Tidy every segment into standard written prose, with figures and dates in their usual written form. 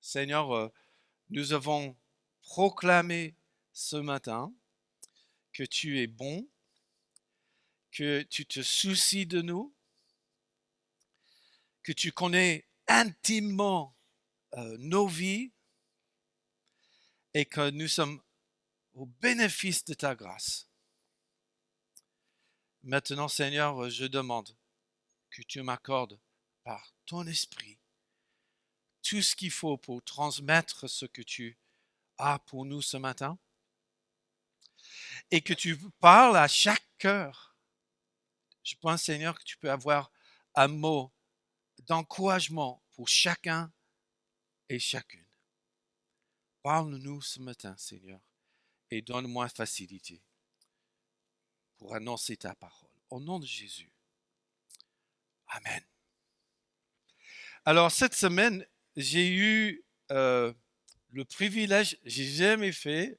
Seigneur, nous avons proclamé ce matin que tu es bon, que tu te soucies de nous, que tu connais intimement nos vies et que nous sommes au bénéfice de ta grâce. Maintenant, Seigneur, je demande que tu m'accordes par ton esprit tout ce qu'il faut pour transmettre ce que tu as pour nous ce matin et que tu parles à chaque cœur. Je pense, Seigneur, que tu peux avoir un mot d'encouragement pour chacun et chacune. Parle-nous ce matin, Seigneur, et donne-moi facilité pour annoncer ta parole. Au nom de Jésus. Amen. Alors, cette semaine, j'ai eu le privilège, j'ai jamais fait,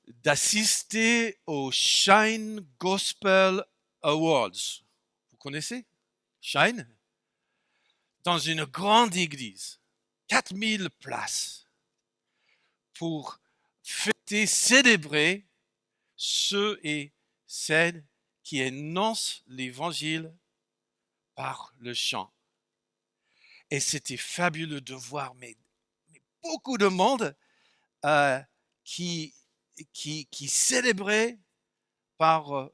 d'assister au Shine Gospel Awards. Vous connaissez Shine? Dans une grande église, 4000 places, pour fêter, célébrer ceux et celles qui énoncent l'évangile par le chant. Et c'était fabuleux de voir mais beaucoup de monde qui célébrait par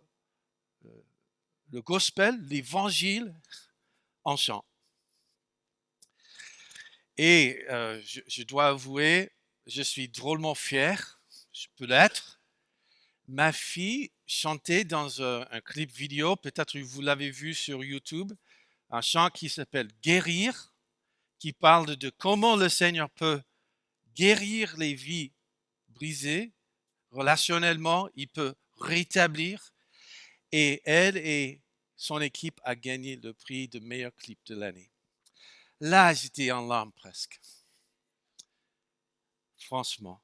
le gospel, l'évangile en chant. Et je dois avouer, je suis drôlement fier, je peux l'être. Ma fille chantait dans un clip vidéo, peut-être vous l'avez vu sur YouTube, un chant qui s'appelle Guérir, qui parle de comment le Seigneur peut guérir les vies brisées relationnellement, il peut rétablir. Et elle et son équipe a gagné le prix de meilleur clip de l'année. Là, j'étais en larmes presque. Franchement.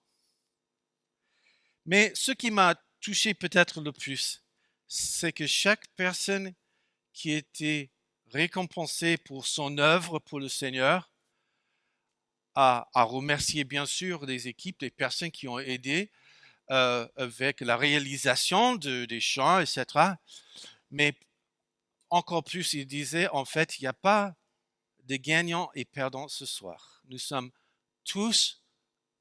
Mais ce qui m'a touché peut-être le plus, c'est que chaque personne qui était récompensée pour son œuvre pour le Seigneur a remercié bien sûr les équipes, les personnes qui ont aidé avec la réalisation des chants, etc. Mais encore plus, il disait, en fait, il n'y a pas de gagnants et perdants ce soir. Nous sommes tous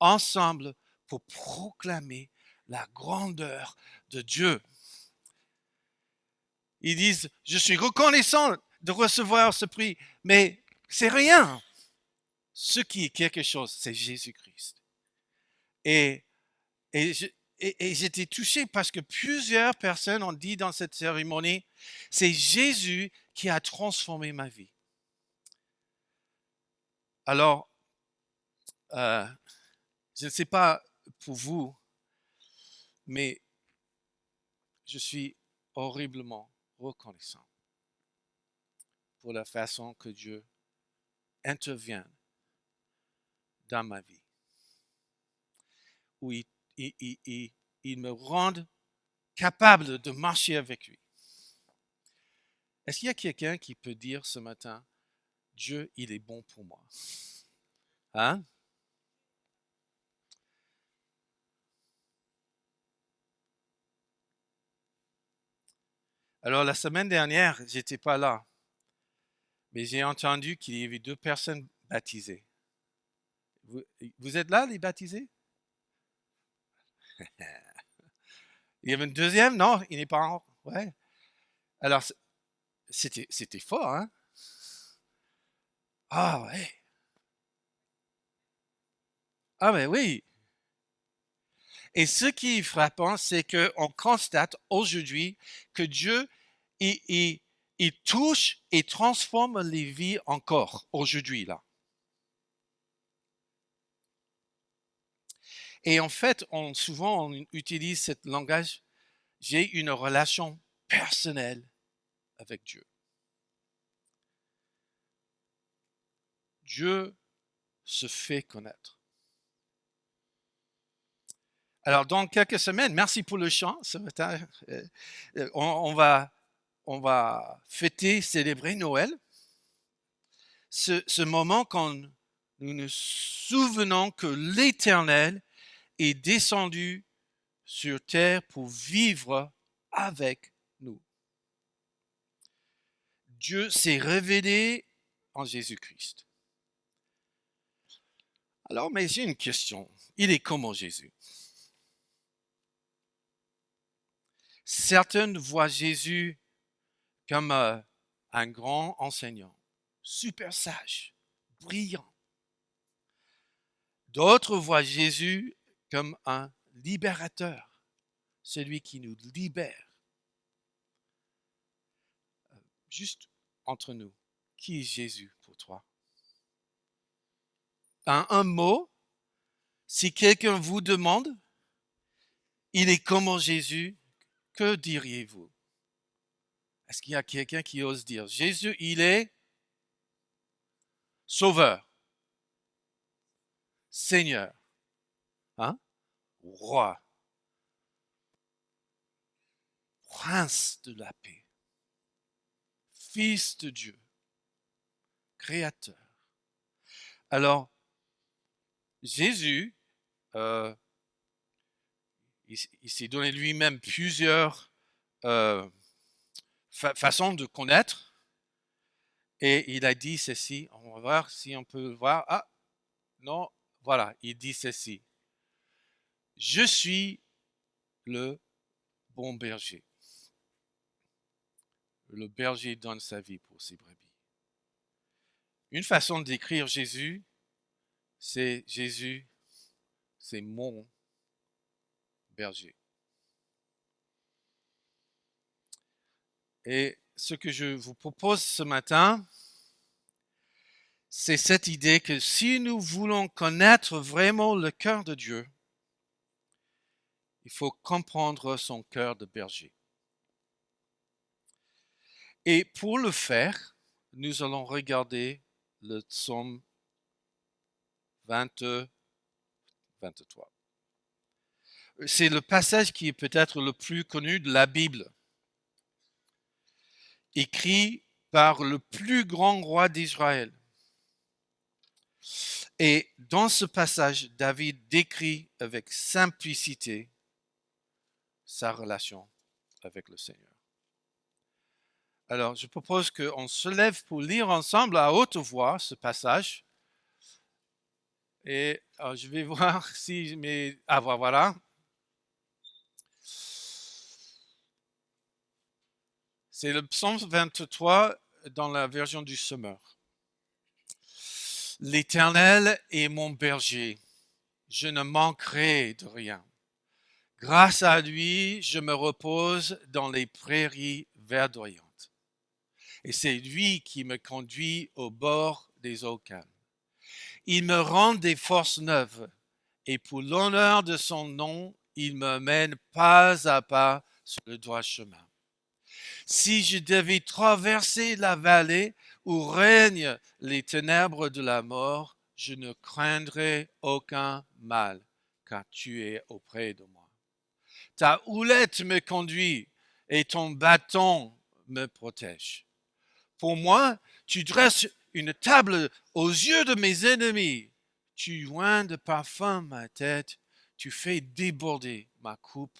ensemble pour proclamer la grandeur de Dieu. Ils disent, je suis reconnaissant de recevoir ce prix, mais c'est rien. Ce qui est quelque chose, c'est Jésus-Christ. Et j'étais touché parce que plusieurs personnes ont dit dans cette cérémonie, c'est Jésus qui a transformé ma vie. Alors, je ne sais pas pour vous, mais je suis horriblement reconnaissant pour la façon que Dieu intervient dans ma vie, où il me rend capable de marcher avec lui. Est-ce qu'il y a quelqu'un qui peut dire ce matin, Dieu, il est bon pour moi? Hein? Alors, la semaine dernière, j'étais pas là, mais j'ai entendu qu'il y avait 2 personnes baptisées. Vous êtes là, les baptisés? Il y avait une deuxième? Non, il n'est pas en... Ouais. Alors, c'était fort, hein? Ah ouais. Ah ben oui. Et ce qui est frappant, c'est qu'on constate aujourd'hui que Dieu, il touche et transforme les vies encore aujourd'hui, là. Et en fait, souvent, on utilise ce langage, j'ai une relation personnelle avec Dieu. Dieu se fait connaître. Alors, dans quelques semaines, merci pour le chant ce matin. On va fêter, célébrer Noël. Ce moment qu'on nous nous souvenons que l'Éternel est descendu sur terre pour vivre avec nous. Dieu s'est révélé en Jésus-Christ. Alors, mais j'ai une question. Il est comment Jésus? Certains voient Jésus comme un grand enseignant, super sage, brillant. D'autres voient Jésus comme un libérateur, celui qui nous libère. Juste entre nous, qui est Jésus pour toi? En un mot, si quelqu'un vous demande, il est comment Jésus, que diriez-vous? Est-ce qu'il y a quelqu'un qui ose dire, Jésus, il est sauveur, Seigneur, hein? Roi, prince de la paix, fils de Dieu, créateur. Alors, Jésus, il s'est donné lui-même plusieurs façons de connaître. Et il a dit ceci, on va voir si on peut voir. Ah, non, voilà, il dit ceci. Je suis le bon berger. Le berger donne sa vie pour ses brebis. Une façon de décrire Jésus, c'est Jésus, c'est mon berger. Et ce que je vous propose ce matin, c'est cette idée que si nous voulons connaître vraiment le cœur de Dieu, il faut comprendre son cœur de berger. Et pour le faire, nous allons regarder le psaume 23. C'est le passage qui est peut-être le plus connu de la Bible, écrit par le plus grand roi d'Israël. Et dans ce passage, David décrit avec simplicité sa relation avec le Seigneur. Alors, je propose qu'on se lève pour lire ensemble à haute voix ce passage. Et je vais voir si mes... Ah, voilà. C'est le psaume 23 dans la version du Semeur. L'Éternel est mon berger, je ne manquerai de rien. Grâce à lui, je me repose dans les prairies verdoyantes. Et c'est lui qui me conduit au bord des eaux calmes. Il me rend des forces neuves, et pour l'honneur de son nom, il me mène pas à pas sur le droit chemin. Si je devais traverser la vallée où règnent les ténèbres de la mort, je ne craindrai aucun mal, car tu es auprès de moi. Ta houlette me conduit et ton bâton me protège. Pour moi, tu dresses une table aux yeux de mes ennemis. Tu oins de parfum ma tête, tu fais déborder ma coupe.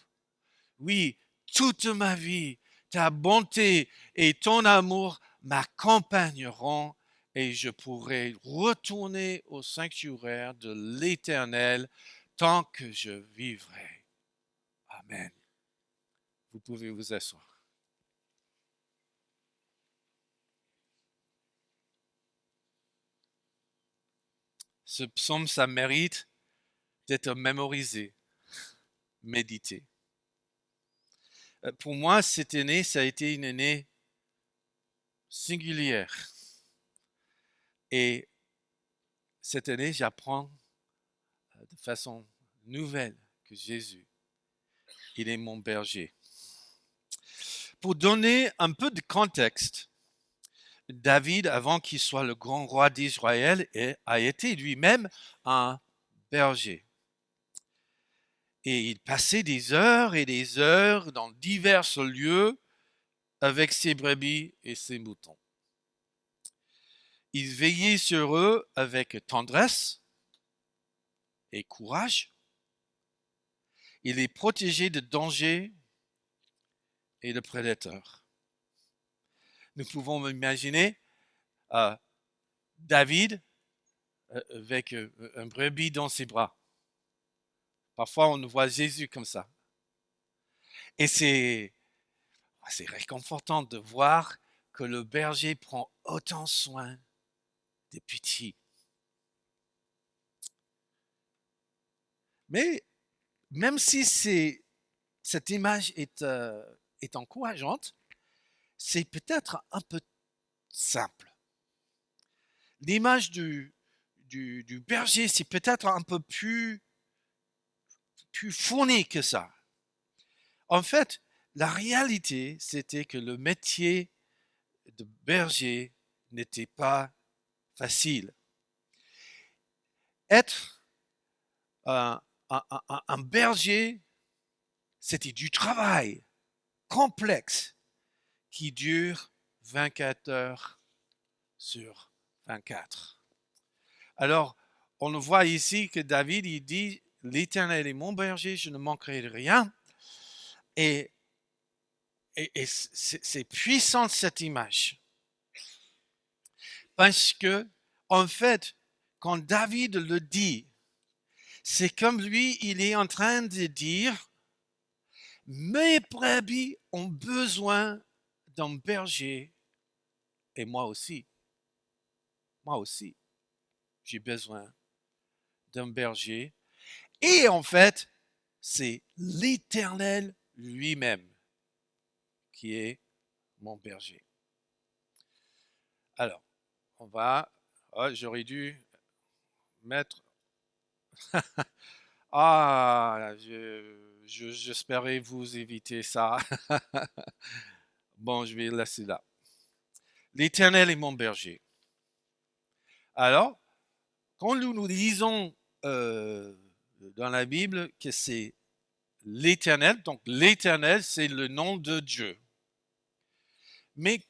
Oui, toute ma vie, ta bonté et ton amour m'accompagneront et je pourrai retourner au sanctuaire de l'Éternel tant que je vivrai. Amen. Vous pouvez vous asseoir. Ce psaume, ça mérite d'être mémorisé, médité. Pour moi, cette année, ça a été une année singulière. Et cette année, j'apprends de façon nouvelle que Jésus, il est mon berger. Pour donner un peu de contexte, David, avant qu'il soit le grand roi d'Israël, a été lui-même un berger. Et il passait des heures et des heures dans divers lieux avec ses brebis et ses moutons. Il veillait sur eux avec tendresse et courage. Il les protégeait de dangers et de prédateurs. Nous pouvons imaginer David avec un brebis dans ses bras. Parfois, on voit Jésus comme ça. Et c'est réconfortant de voir que le berger prend autant soin des petits. Mais même si cette image est encourageante, c'est peut-être un peu simple. L'image du berger, c'est peut-être un peu plus fourni que ça. En fait, la réalité, c'était que le métier de berger n'était pas facile. Être un berger, c'était du travail complexe qui dure 24 heures sur 24. Alors, on le voit ici que David, il dit, l'Éternel est mon berger, je ne manquerai de rien. Et c'est puissant cette image. Parce que, en fait, quand David le dit, c'est comme lui, il est en train de dire, mes brebis ont besoin d'un berger et moi aussi. Moi aussi, j'ai besoin d'un berger. Et en fait, c'est l'Éternel lui-même qui est mon berger. Alors, on va... Oh, j'aurais dû mettre... j'espérais vous éviter ça. Bon, je vais laisser là. L'Éternel est mon berger. Alors, quand nous lisons dans la Bible que c'est l'Éternel, donc l'Éternel, c'est le nom de Dieu. Mais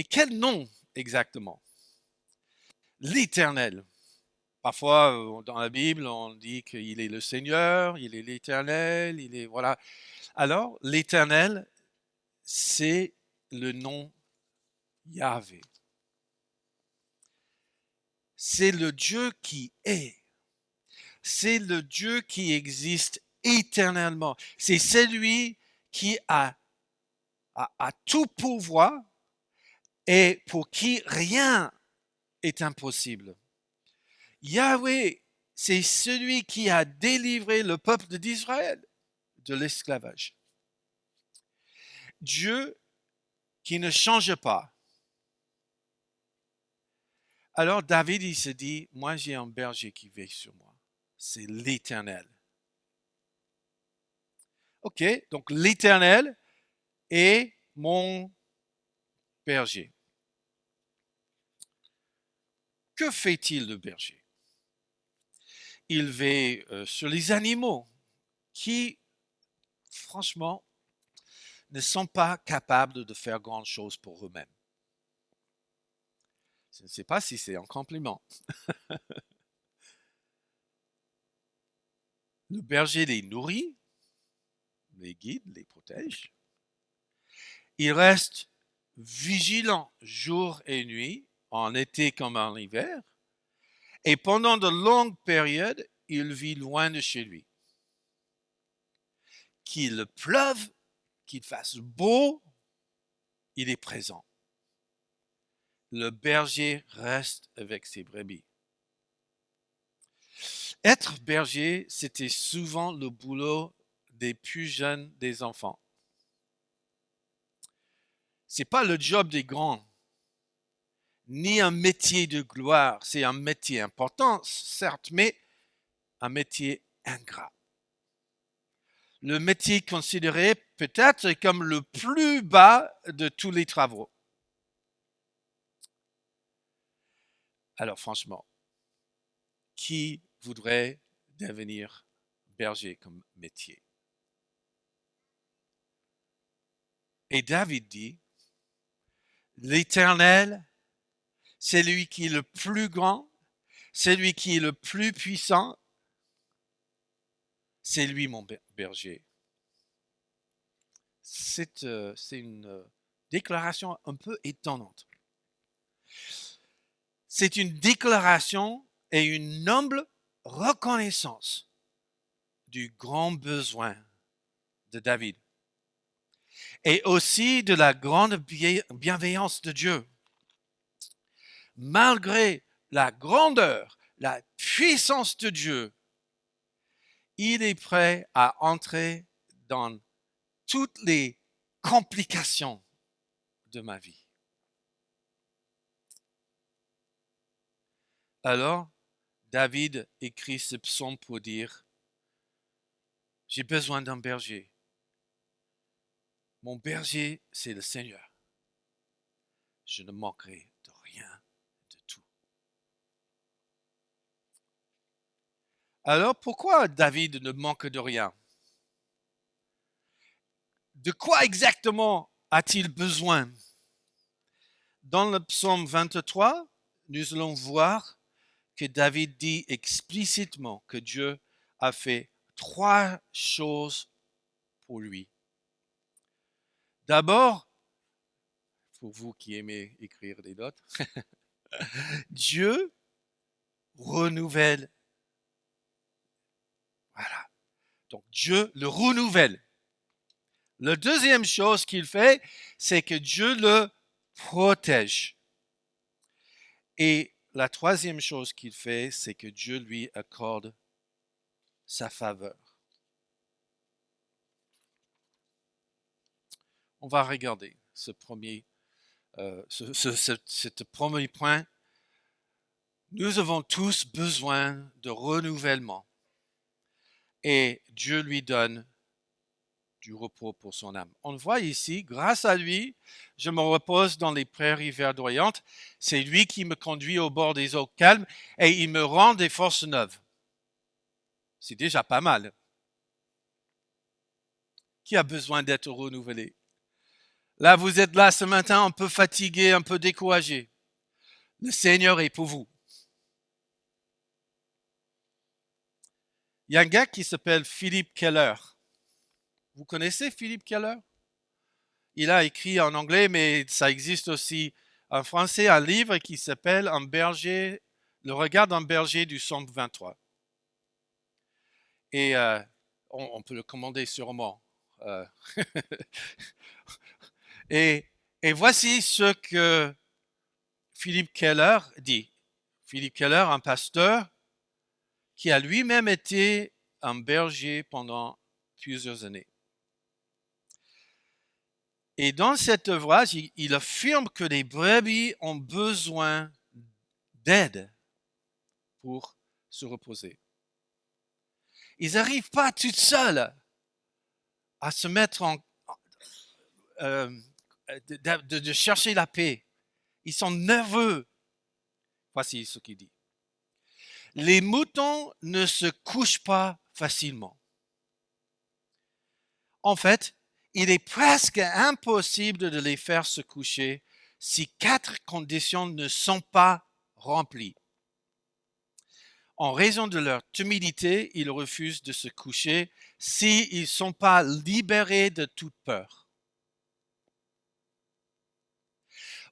quel nom exactement? L'Éternel. Parfois, dans la Bible, on dit qu'il est le Seigneur, il est l'Éternel, il est... Voilà. Alors, l'Éternel, c'est le nom Yahvé. C'est le Dieu qui est. C'est le Dieu qui existe éternellement. C'est celui qui a tout pouvoir et pour qui rien est impossible. Yahweh, c'est celui qui a délivré le peuple d'Israël de l'esclavage. Dieu qui ne change pas. Alors David, il se dit, moi j'ai un berger qui veille sur moi. C'est l'Éternel. Ok, donc l'Éternel est mon berger. Que fait-il le berger? Il veille sur les animaux qui, franchement, ne sont pas capables de faire grand chose pour eux-mêmes. Je ne sais pas si c'est un compliment. Le berger les nourrit, les guide, les protège. Il reste vigilant jour et nuit, en été comme en hiver, et pendant de longues périodes, il vit loin de chez lui. Qu'il pleuve, qu'il fasse beau, il est présent. Le berger reste avec ses brebis. Être berger, c'était souvent le boulot des plus jeunes des enfants. C'est pas le job des grands, ni un métier de gloire. C'est un métier important, certes, mais un métier ingrat. Le métier considéré peut-être comme le plus bas de tous les travaux. Alors franchement, qui voudrait devenir berger comme métier? Et David dit, l'Éternel c'est lui qui est le plus grand, c'est lui qui est le plus puissant, c'est lui mon berger. C'est une déclaration un peu étonnante. C'est une déclaration et une humble reconnaissance du grand besoin de David et aussi de la grande bienveillance de Dieu. Malgré la grandeur, la puissance de Dieu, il est prêt à entrer dans toutes les complications de ma vie. Alors, David écrit ce psaume pour dire, j'ai besoin d'un berger. Mon berger, c'est le Seigneur. Je ne manquerai de rien, de tout. Alors, pourquoi David ne manque de rien? De quoi exactement a-t-il besoin? Dans le psaume 23, nous allons voir que David dit explicitement que Dieu a fait 3 choses pour lui. D'abord, pour vous qui aimez écrire des notes, Dieu renouvelle. Voilà. Donc Dieu le renouvelle. La deuxième chose qu'il fait, c'est que Dieu le protège. Et la troisième chose qu'il fait, c'est que Dieu lui accorde sa faveur. On va regarder ce premier point. Nous avons tous besoin de renouvellement et Dieu lui donne du repos pour son âme. On voit ici, grâce à lui, je me repose dans les prairies verdoyantes. C'est lui qui me conduit au bord des eaux calmes et il me rend des forces neuves. C'est déjà pas mal. Qui a besoin d'être renouvelé? Là, vous êtes là ce matin un peu fatigué, un peu découragé. Le Seigneur est pour vous. Il y a un gars qui s'appelle Philip Keller. Vous connaissez Philip Keller? Il a écrit en anglais, mais ça existe aussi en français, un livre qui s'appelle Un berger, le regard d'un berger du Psaume 23. Et on peut le commander sûrement. Et voici ce que Philip Keller dit. Philip Keller, un pasteur qui a lui-même été un berger pendant plusieurs années. Et dans cet ouvrage, il affirme que les brebis ont besoin d'aide pour se reposer. Ils n'arrivent pas toutes seules à se mettre de chercher la paix. Ils sont nerveux. Voici ce qu'il dit. Les moutons ne se couchent pas facilement. En fait, il est presque impossible de les faire se coucher si 4 conditions ne sont pas remplies. En raison de leur timidité, ils refusent de se coucher s'ils ne sont pas libérés de toute peur.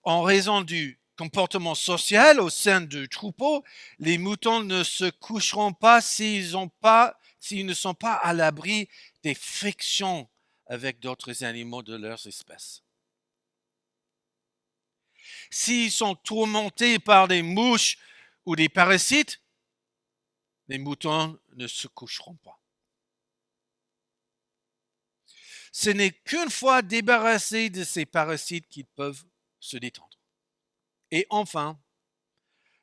En raison du comportement social au sein du troupeau, les moutons ne se coucheront pas s'ils ne sont pas à l'abri des frictions avec d'autres animaux de leur espèce. S'ils sont tourmentés par des mouches ou des parasites, les moutons ne se coucheront pas. Ce n'est qu'une fois débarrassés de ces parasites qu'ils peuvent se détendre. Et enfin,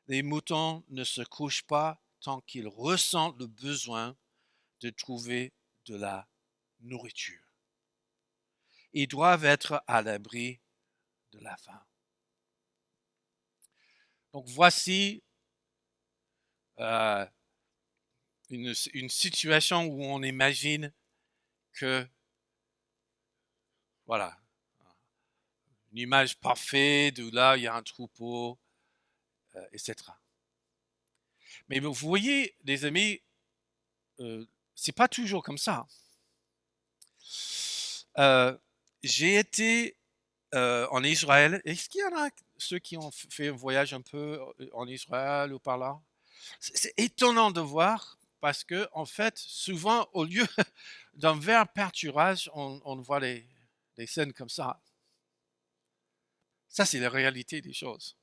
les moutons ne se couchent pas tant qu'ils ressentent le besoin de trouver de la nourriture. Ils doivent être à l'abri de la faim. Donc voici une situation où on imagine que, voilà, une image parfaite où là il y a un troupeau etc. Mais vous voyez, les amis, c'est pas toujours comme ça. J'ai été en Israël. Est-ce qu'il y en a ceux qui ont fait un voyage un peu en Israël ou par là? C'est étonnant de voir parce que, en fait, souvent, au lieu d'un vrai pâturage, on voit des scènes comme ça. Ça, c'est la réalité des choses.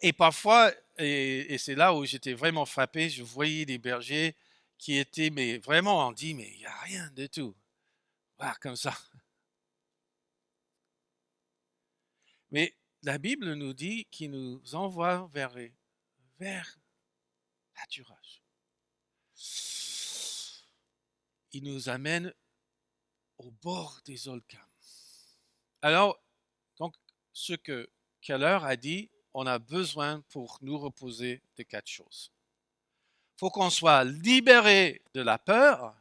Et parfois, et c'est là où j'étais vraiment frappé, je voyais des bergers qui étaient, mais vraiment, on dit, mais il n'y a rien de tout. Voilà, comme ça. Mais la Bible nous dit qu'il nous envoie vers pâturage. Il nous amène au bord des volcans. Alors, donc, ce que Keller a dit, on a besoin pour nous reposer de 4 choses. Il faut qu'on soit libéré de la peur.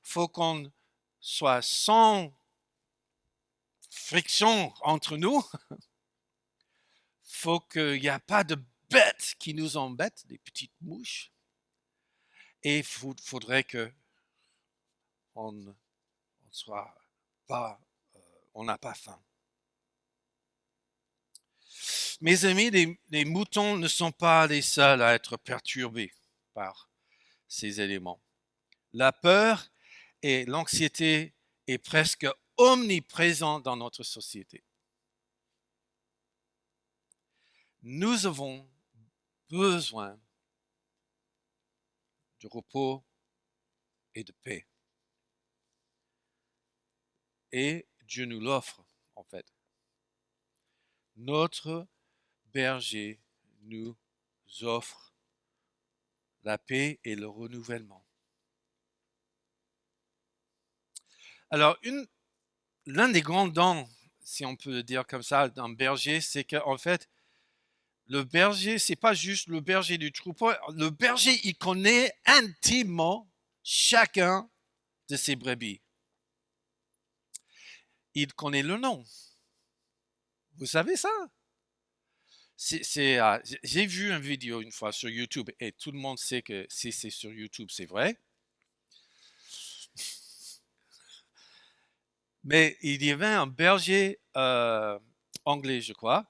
Il faut qu'on soit sans friction entre nous. Il faut qu'il n'y ait pas de bêtes qui nous embêtent, des petites mouches. Et il faudrait que on soit pas, on n'a pas faim. Mes amis, les moutons ne sont pas les seuls à être perturbés par ces éléments. La peur et l'anxiété est presque omniprésent dans notre société. Nous avons besoin de repos et de paix. Et Dieu nous l'offre, en fait. Notre berger nous offre la paix et le renouvellement. Alors, l'un des grands dons, si on peut le dire comme ça, d'un berger, c'est qu'en fait, le berger, c'est pas juste le berger du troupeau. Le berger, il connaît intimement chacun de ses brebis. Il connaît le nom. Vous savez ça? J'ai vu une vidéo une fois sur YouTube et tout le monde sait que si c'est sur YouTube, c'est vrai. Mais il y avait un berger anglais, je crois,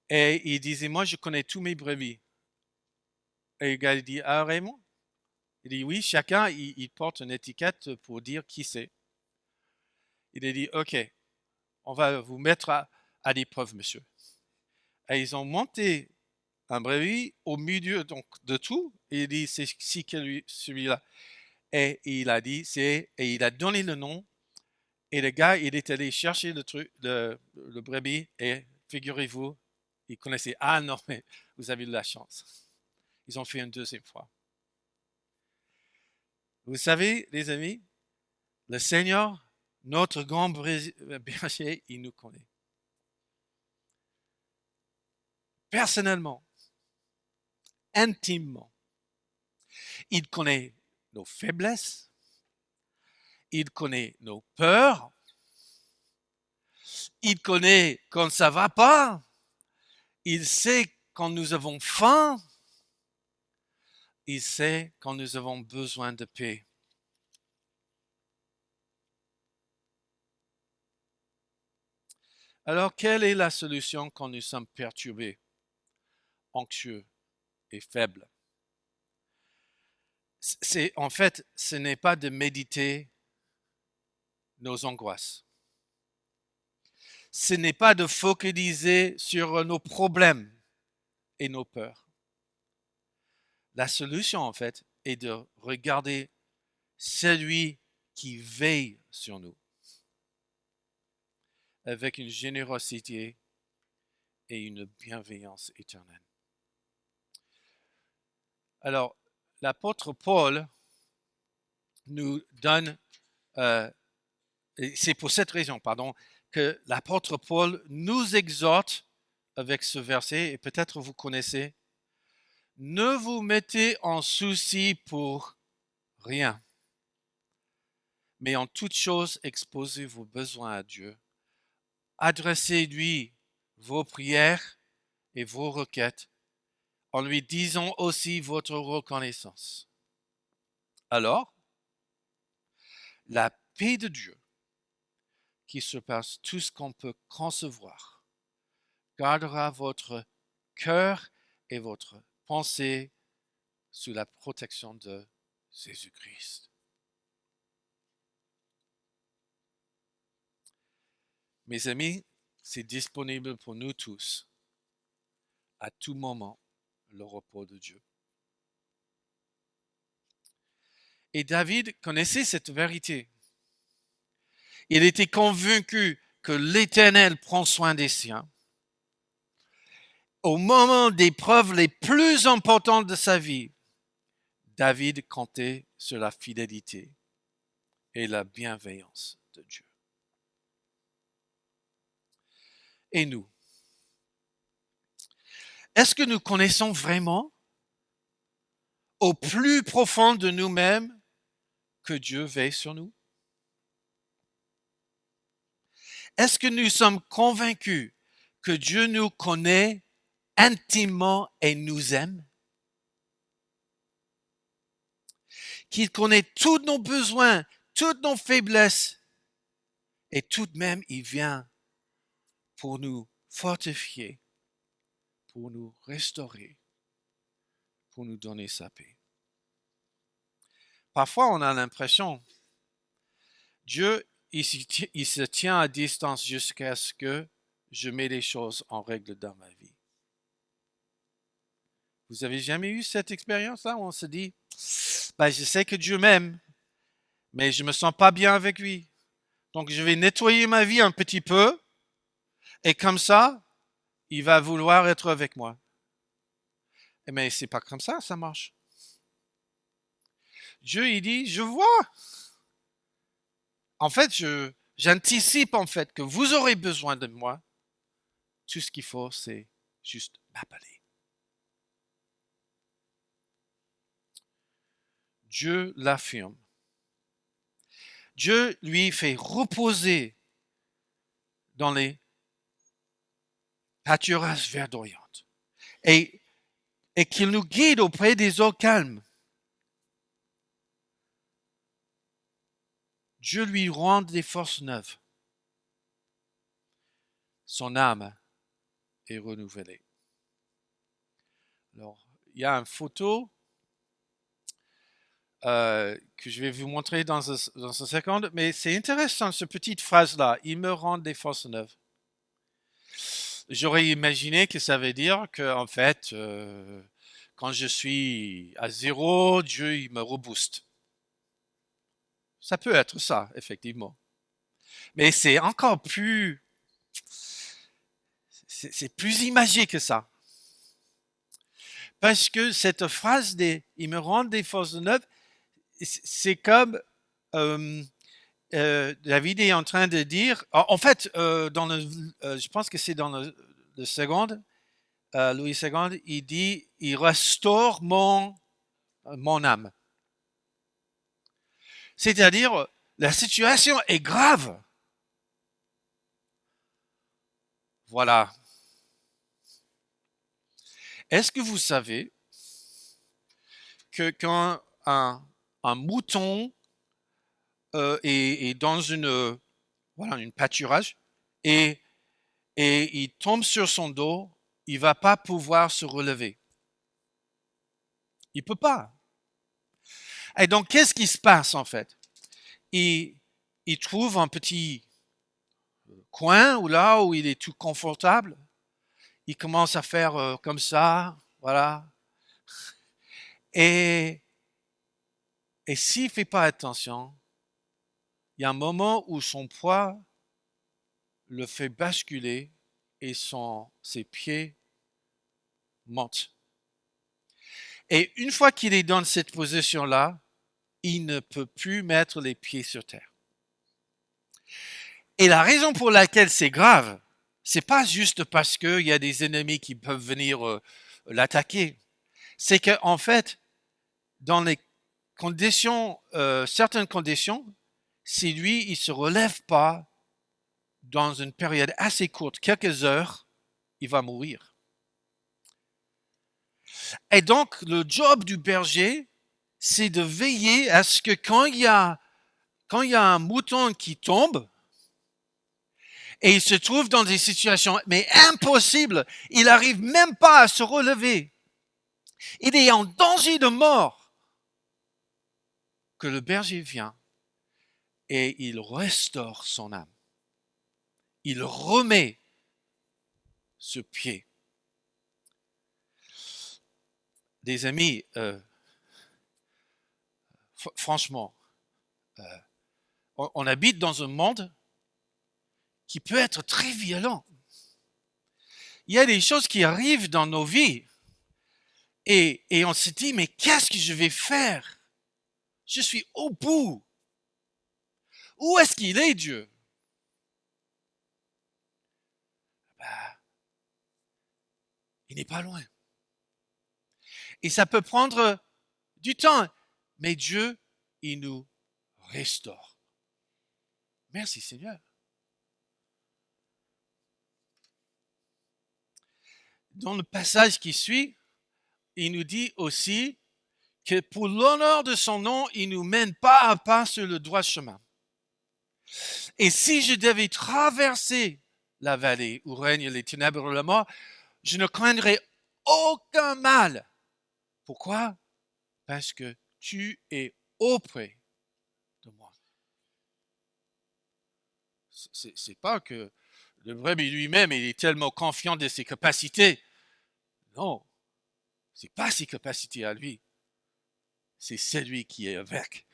et il disait, moi, je connais tous mes brebis. Et le gars, il dit, ah, Raymond? Il dit, oui, chacun, il porte une étiquette pour dire qui c'est. Il a dit, OK, on va vous mettre à l'épreuve, monsieur. Et ils ont monté un brebis au milieu donc, de tout. Et il dit, c'est celui-là. Et il a dit, et il a donné le nom. Et le gars, il est allé chercher le brebis. Et figurez-vous, il connaissait. Ah non, mais vous avez eu de la chance. Ils ont fait une deuxième fois. Vous savez, les amis, le Seigneur, notre grand berger, il nous connaît. Personnellement, intimement. Il connaît nos faiblesses, il connaît nos peurs, il connaît quand ça va pas, il sait quand nous avons faim, il sait quand nous avons besoin de paix. Alors, quelle est la solution quand nous sommes perturbés, anxieux et faibles? En fait, ce n'est pas de méditer nos angoisses. Ce n'est pas de focaliser sur nos problèmes et nos peurs. La solution, en fait, est de regarder celui qui veille sur nous avec une générosité et une bienveillance éternelle. Alors, l'apôtre Paul nous donne, et c'est pour cette raison, pardon, que l'apôtre Paul nous exhorte avec ce verset, et peut-être vous connaissez, ne vous mettez en souci pour rien, mais en toute chose exposez vos besoins à Dieu. Adressez-lui vos prières et vos requêtes, en lui disant aussi votre reconnaissance. Alors, la paix de Dieu, qui surpasse tout ce qu'on peut concevoir, gardera votre cœur et votre pensée sous la protection de Jésus-Christ. Mes amis, c'est disponible pour nous tous, à tout moment, le repos de Dieu. Et David connaissait cette vérité. Il était convaincu que l'Éternel prend soin des siens. Au moment des preuves les plus importantes de sa vie, David comptait sur la fidélité et la bienveillance de Dieu. Et nous? Est-ce que nous connaissons vraiment, au plus profond de nous-mêmes, que Dieu veille sur nous? Est-ce que nous sommes convaincus que Dieu nous connaît intimement et nous aime? Qu'il connaît tous nos besoins, toutes nos faiblesses, et tout de même, il vient pour nous fortifier, pour nous restaurer, pour nous donner sa paix. Parfois, on a l'impression, Dieu, il se tient à distance jusqu'à ce que je mette les choses en règle dans ma vie. Vous avez jamais eu cette expérience-là où on se dit, je sais que Dieu m'aime, mais je me sens pas bien avec lui. Donc, je vais nettoyer ma vie un petit peu, et comme ça, il va vouloir être avec moi. Mais c'est pas comme ça marche. Dieu, il dit, je vois. En fait, j'anticipe en fait que vous aurez besoin de moi. Tout ce qu'il faut, c'est juste m'appeler. Dieu l'affirme. Dieu lui fait reposer dans les pâturages verdoyantes et qu'il nous guide auprès des eaux calmes. Dieu lui rend des forces neuves. Son âme est renouvelée. Alors, il y a une photo que je vais vous montrer dans une seconde, mais c'est intéressant, cette petite phrase-là. Il me rend des forces neuves. J'aurais imaginé que ça veut dire que, en fait, quand je suis à zéro, Dieu, il me rebooste. Ça peut être ça, effectivement. Mais c'est encore plus... C'est plus imagé que ça. Parce que cette phrase il me rend des forces neuves, c'est comme David est en train de dire, en fait, je pense que c'est dans le seconde, Louis II, il dit, il restaure mon âme. C'est-à-dire, la situation est grave. Voilà. Est-ce que vous savez que quand un mouton est dans une pâturage et il tombe sur son dos, il va pas pouvoir se relever. Il peut pas. Et donc, qu'est-ce qui se passe en fait? Il trouve un petit coin où il est tout confortable. Il commence à faire comme ça, voilà. Et s'il ne fait pas attention, il y a un moment où son poids le fait basculer et ses pieds montent. Et une fois qu'il est dans cette position-là, il ne peut plus mettre les pieds sur terre. Et la raison pour laquelle c'est grave, c'est pas juste parce qu'il y a des ennemis qui peuvent venir l'attaquer. C'est qu'en fait, dans les conditions, certaines conditions, si lui, il se relève pas dans une période assez courte, quelques heures, il va mourir. Et donc, le job du berger, c'est de veiller à ce que quand il y a un mouton qui tombe, et il se trouve dans des situations mais impossibles, il n'arrive même pas à se relever, il est en danger de mort, que le berger vient et il restaure son âme. Il remet ce pied. Des amis, franchement, on habite dans un monde qui peut être très violent. Il y a des choses qui arrivent dans nos vies et on se dit, mais qu'est-ce que je vais faire? Je suis au bout. Où est-ce qu'il est, Dieu? Il n'est pas loin. Et ça peut prendre du temps, mais Dieu, il nous restaure. Merci Seigneur. Dans le passage qui suit, il nous dit aussi que pour l'honneur de son nom, il nous mène pas à pas sur le droit chemin. Et si je devais traverser la vallée où règnent les ténèbres de la mort, je ne craindrai aucun mal. Pourquoi? Parce que tu es auprès de moi. C'est pas que le brebis lui-même, il est tellement confiant de ses capacités. Non, c'est pas ses capacités à lui. C'est celui qui est avec.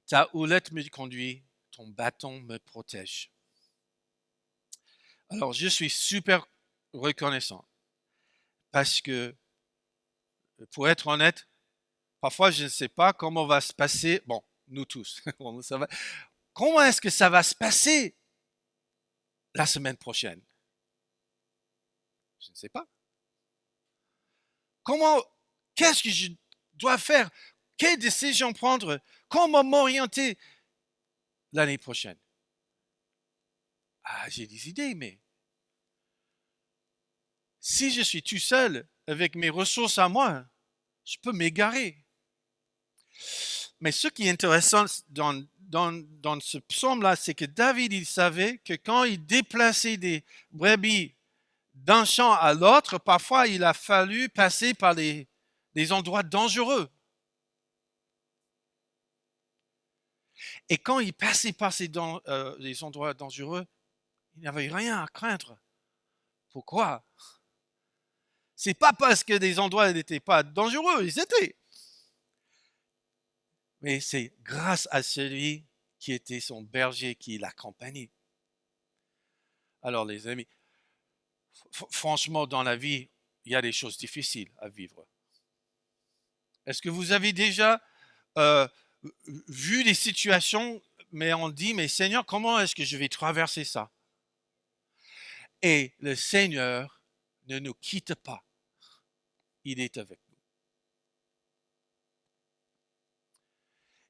Ta houlette me conduit, ton bâton me protège. Alors, je suis super reconnaissant parce que, pour être honnête, parfois je ne sais pas comment va se passer, bon, nous tous, comment est-ce que ça va se passer la semaine prochaine? Je ne sais pas. Qu'est-ce que je dois faire? Quelle décision prendre? Comment m'orienter l'année prochaine? Ah, j'ai des idées, mais si je suis tout seul avec mes ressources à moi, je peux m'égarer. Mais ce qui est intéressant dans ce psaume-là, c'est que David, il savait que quand il déplaçait des brebis d'un champ à l'autre, parfois il a fallu passer par des endroits dangereux. Et quand il passait par les endroits dangereux, il n'avait rien à craindre. Pourquoi? C'est pas parce que des endroits n'étaient pas dangereux, ils étaient. Mais c'est grâce à celui qui était son berger qui l'accompagnait. Alors les amis, franchement, dans la vie, il y a des choses difficiles à vivre. Est-ce que vous avez déjà vu des situations, mais on dit, mais Seigneur, comment est-ce que je vais traverser ça? Et le Seigneur ne nous quitte pas. Il est avec nous.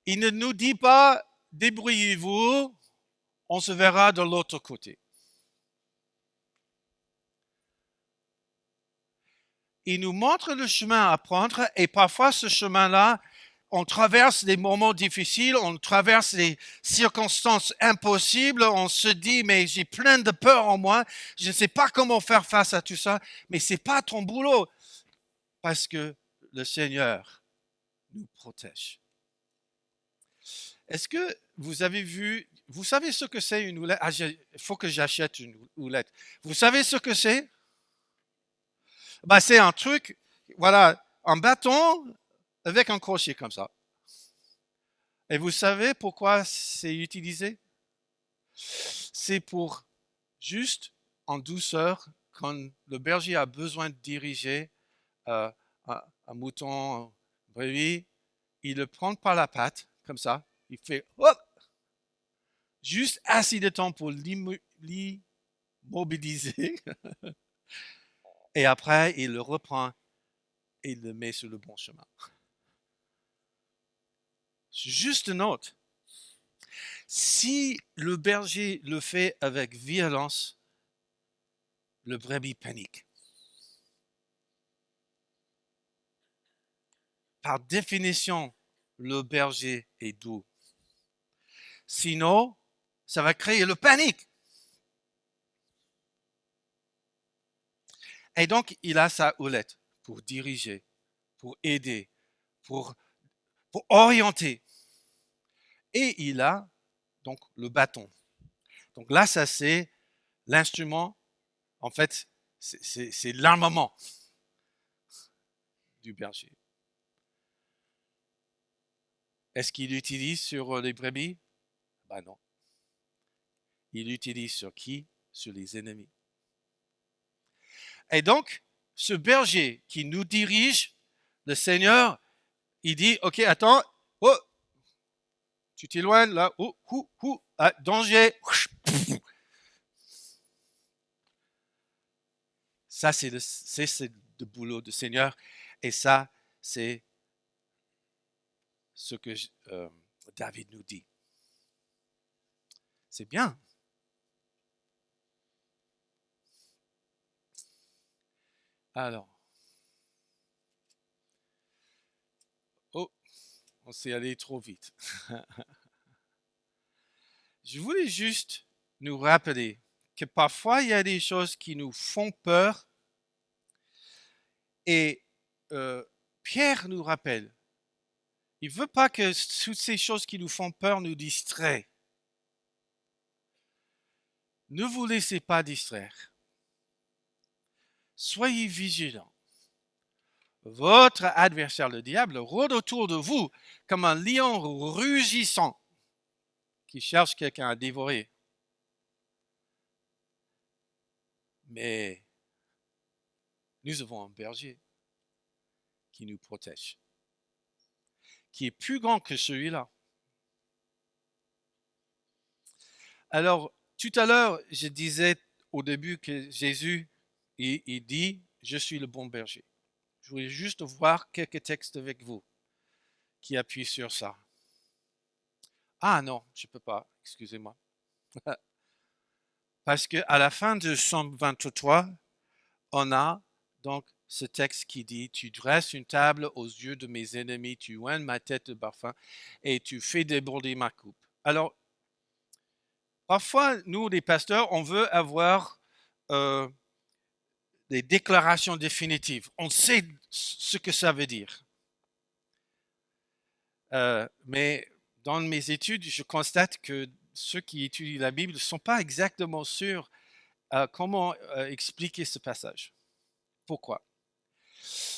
Il ne nous dit pas, débrouillez-vous, on se verra de l'autre côté. Il nous montre le chemin à prendre et parfois ce chemin-là, on traverse des moments difficiles, on traverse des circonstances impossibles, on se dit mais j'ai plein de peur en moi, je ne sais pas comment faire face à tout ça, mais c'est pas ton boulot parce que le Seigneur nous protège. Est-ce que vous avez vu, vous savez ce que c'est une houlette? Ah, il faut que j'achète une houlette. Vous savez ce que c'est? Bah, c'est un truc, voilà, un bâton avec un crochet comme ça. Et vous savez pourquoi c'est utilisé? C'est pour juste en douceur, quand le berger a besoin de diriger un mouton, un brebis, il le prend par la patte, comme ça, il fait hop, juste assez de temps pour l'immobiliser, et après il le reprend et il le met sur le bon chemin. Juste note, si le berger le fait avec violence, le brebis panique. Par définition, le berger est doux. Sinon, ça va créer le panique. Et donc, il a sa houlette pour diriger, pour aider, pour orienter. Et il a donc le bâton. Donc là, ça c'est l'instrument, en fait, c'est l'armement du berger. Est-ce qu'il l'utilise sur les brebis? Ben non. Il l'utilise sur qui? Sur les ennemis. Et donc, ce berger qui nous dirige, le Seigneur, il dit, ok, attends, oh, tu t'éloignes là, oh, ah, danger. Ça, c'est le boulot du Seigneur. Et ça, c'est ce que David nous dit. C'est bien. Alors. Oh, on s'est allé trop vite. Je voulais juste nous rappeler que parfois il y a des choses qui nous font peur et Pierre nous rappelle, il ne veut pas que toutes ces choses qui nous font peur nous distraient. Ne vous laissez pas distraire. Soyez vigilants. Votre adversaire, le diable, rôde autour de vous comme un lion rugissant qui cherche quelqu'un à dévorer. Mais nous avons un berger qui nous protège, qui est plus grand que celui-là. Alors, tout à l'heure, je disais au début que Jésus, il dit, je suis le bon berger. Je voulais juste voir quelques textes avec vous qui appuient sur ça. Ah non, je ne peux pas, excusez-moi. Parce qu'à la fin de Psaume 23, on a donc ce texte qui dit, tu dresses une table aux yeux de mes ennemis, tu oignes ma tête de parfum et tu fais déborder ma coupe. Alors, parfois, nous, les pasteurs, on veut avoir des déclarations définitives. On sait ce que ça veut dire. Mais dans mes études, je constate que ceux qui étudient la Bible ne sont pas exactement sûrs comment expliquer ce passage. Pourquoi?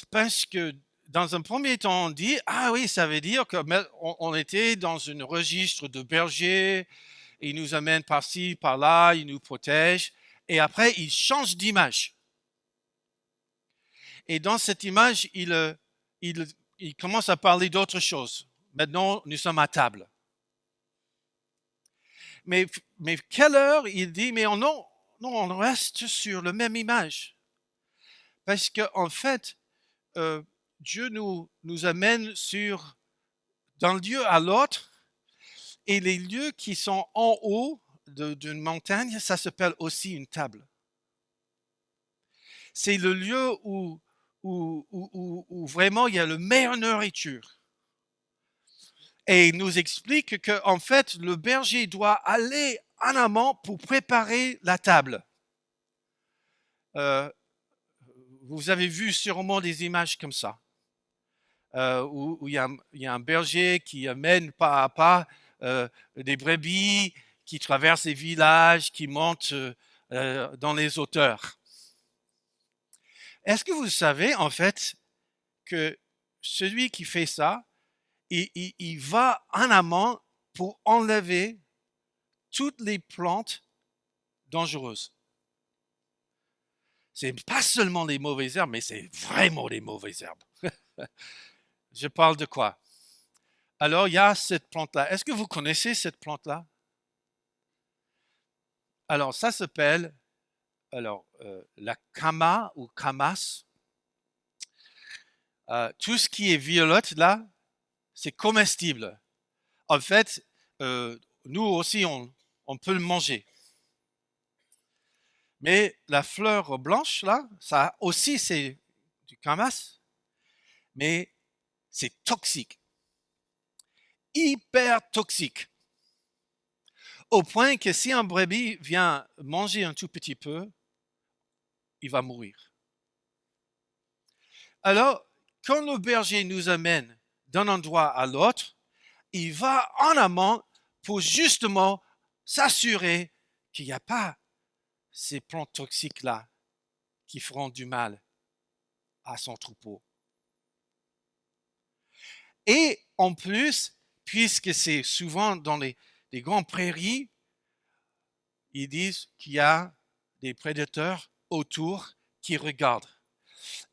Parce que dans un premier temps, on dit, ah oui, ça veut dire qu'on était dans un registre de bergers, il nous amène par-ci, par-là, il nous protège, et après, il change d'image. Et dans cette image, il commence à parler d'autre chose. Maintenant, nous sommes à table. Mais quelle heure il dit, mais non, on reste sur la même image. Parce qu'en fait, Dieu nous amène d'un lieu à l'autre, et les lieux qui sont en haut d'une montagne, ça s'appelle aussi une table. C'est le lieu où vraiment il y a la meilleure nourriture. Et il nous explique qu'en fait, le berger doit aller en amont pour préparer la table. Vous avez vu sûrement des images comme ça, où il y a un berger qui amène pas à pas des brebis, qui traversent les villages, qui montent dans les hauteurs. Est-ce que vous savez en fait que celui qui fait ça, il va en amont pour enlever toutes les plantes dangereuses. C'est pas seulement les mauvaises herbes, mais c'est vraiment les mauvaises herbes. Je parle de quoi? Alors, il y a cette plante-là. Est-ce que vous connaissez cette plante-là? Alors, ça s'appelle la kama ou kamas. Tout ce qui est violette, là, c'est comestible. En fait, nous aussi, on peut le manger. Mais la fleur blanche, là, ça aussi, c'est du camas, mais c'est toxique, hyper toxique, au point que si un brebis vient manger un tout petit peu, il va mourir. Alors, quand le berger nous amène d'un endroit à l'autre, il va en amont pour justement s'assurer qu'il n'y a pas ces plantes toxiques-là qui feront du mal à son troupeau. Et en plus, puisque c'est souvent dans les grandes prairies, ils disent qu'il y a des prédateurs autour qui regardent.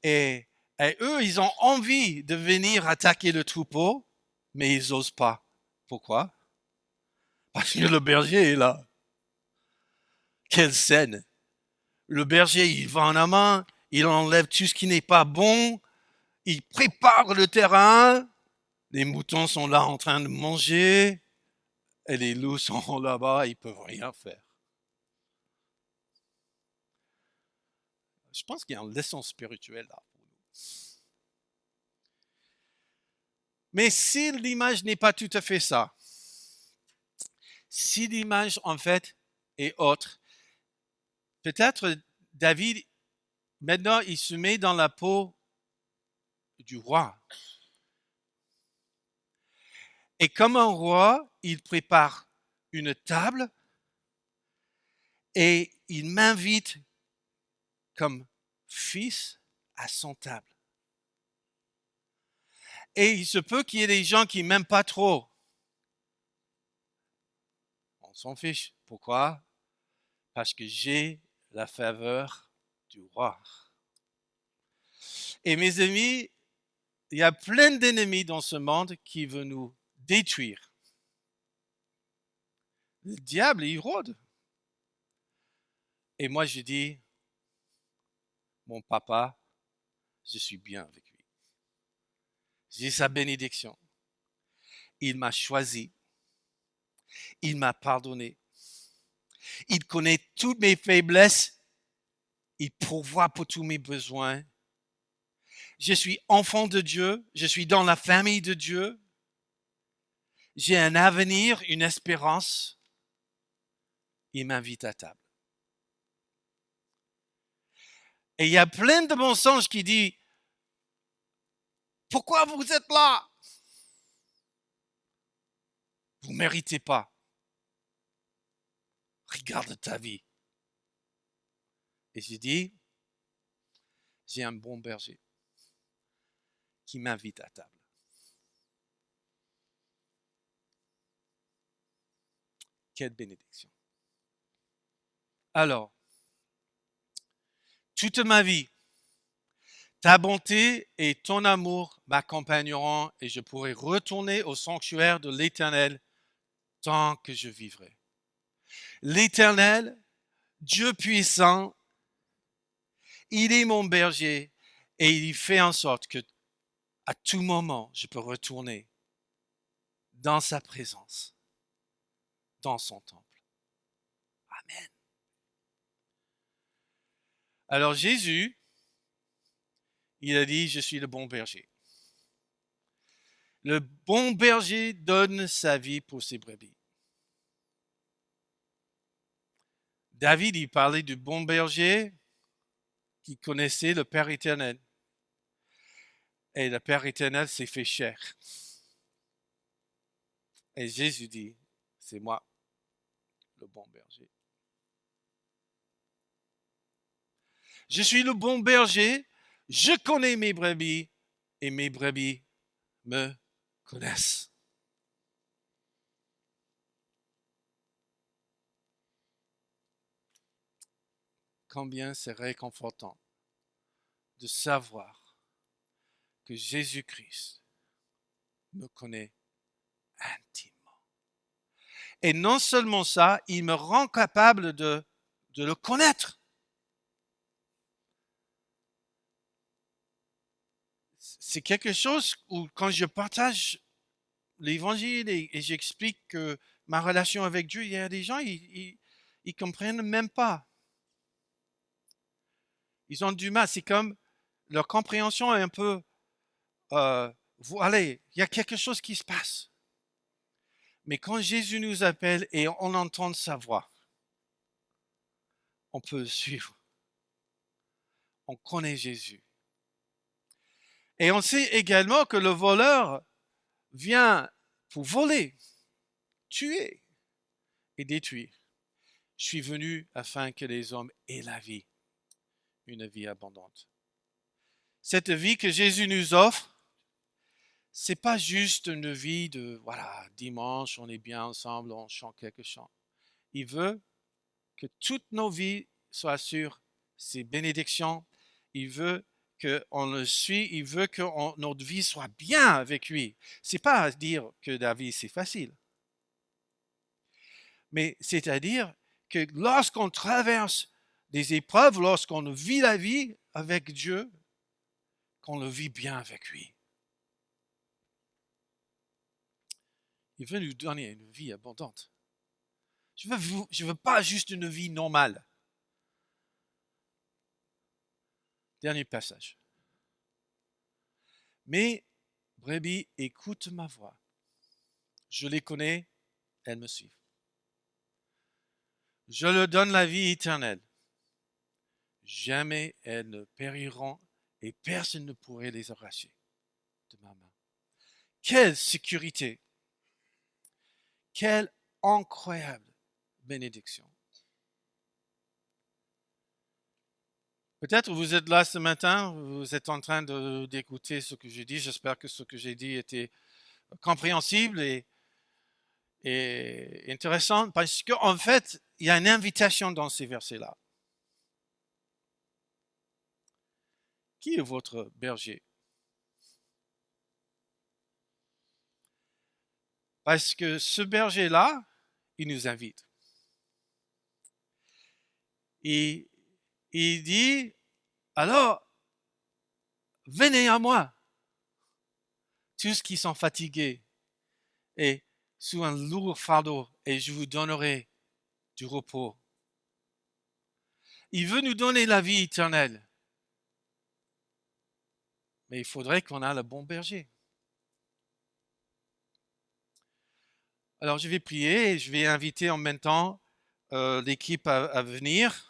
Et, et eux, ils ont envie de venir attaquer le troupeau, mais ils n'osent pas. Pourquoi? Parce que le berger est là. Quelle scène! Le berger, il va en amont, il enlève tout ce qui n'est pas bon, il prépare le terrain, les moutons sont là en train de manger, et les loups sont là-bas, ils peuvent rien faire. Je pense qu'il y a une leçon spirituelle là pour nous. Mais si l'image n'est pas tout à fait ça, si l'image en fait est autre, peut-être David, maintenant il se met dans la peau du roi. Et comme un roi, il prépare une table et il m'invite comme fils à son table. Et il se peut qu'il y ait des gens qui m'aiment pas trop. On s'en fiche. Pourquoi? Parce que j'ai la faveur du roi. Et mes amis, il y a plein d'ennemis dans ce monde qui veulent nous détruire. Le diable, il rôde. Et moi, je dis, mon papa, je suis bien avec lui. J'ai sa bénédiction. Il m'a choisi. Il m'a pardonné. Il connaît toutes mes faiblesses. Il pourvoit pour tous mes besoins. Je suis enfant de Dieu. Je suis dans la famille de Dieu. J'ai un avenir, une espérance. Il m'invite à table. Et il y a plein de mensonges qui disent, pourquoi vous êtes là? Vous ne méritez pas. Regarde ta vie. Et j'ai dit, j'ai un bon berger qui m'invite à table. Quelle bénédiction. Alors, toute ma vie, ta bonté et ton amour m'accompagneront et je pourrai retourner au sanctuaire de l'Éternel tant que je vivrai. L'Éternel, Dieu puissant, il est mon berger et il fait en sorte que à tout moment, je peux retourner dans sa présence, dans son temple. Amen. Alors Jésus, il a dit, je suis le bon berger. Le bon berger donne sa vie pour ses brebis. David, il parlait du bon berger qui connaissait le Père éternel. Et le Père éternel s'est fait chair. Et Jésus dit, c'est moi, le bon berger. Je suis le bon berger, je connais mes brebis et mes brebis me connaissent. Combien c'est réconfortant de savoir que Jésus-Christ me connaît intimement. Et non seulement ça, il me rend capable de le connaître. C'est quelque chose où quand je partage l'évangile et j'explique que ma relation avec Dieu, il y a des gens, ils comprennent même pas. Ils ont du mal. C'est comme leur compréhension est un peu, voilà, il y a quelque chose qui se passe. Mais quand Jésus nous appelle et on entend sa voix, on peut le suivre. On connaît Jésus. Et on sait également que le voleur vient pour voler, tuer et détruire. Je suis venu afin que les hommes aient la vie, une vie abondante. Cette vie que Jésus nous offre, c'est pas juste une vie de, voilà, dimanche, on est bien ensemble, on chante quelques chants. Il veut que toutes nos vies soient sur ses bénédictions. Il veut qu'on le suit. Il veut que notre vie soit bien avec lui. C'est pas à dire que la vie c'est facile. Mais c'est-à-dire que lorsqu'on traverse des épreuves, lorsqu'on vit la vie avec Dieu, qu'on le vit bien avec lui. Il veut nous donner une vie abondante. Je veux pas juste une vie normale. Dernier passage. Mes brebis écoutent ma voix. Je les connais, elles me suivent. Je leur donne la vie éternelle. Jamais elles ne périront et personne ne pourrait les arracher de ma main. Quelle sécurité! Quelle incroyable bénédiction! Peut-être vous êtes là ce matin, vous êtes en train d'écouter ce que j'ai dit. J'espère que ce que j'ai dit était compréhensible et intéressant parce qu'en fait, il y a une invitation dans ces versets-là. Qui est votre berger? Parce que ce berger-là, il nous invite. Et il dit, alors, venez à moi, tous qui sont fatigués et sous un lourd fardeau, et je vous donnerai du repos. Il veut nous donner la vie éternelle. Mais il faudrait qu'on ait le bon berger. Alors je vais prier et je vais inviter en même temps l'équipe à venir.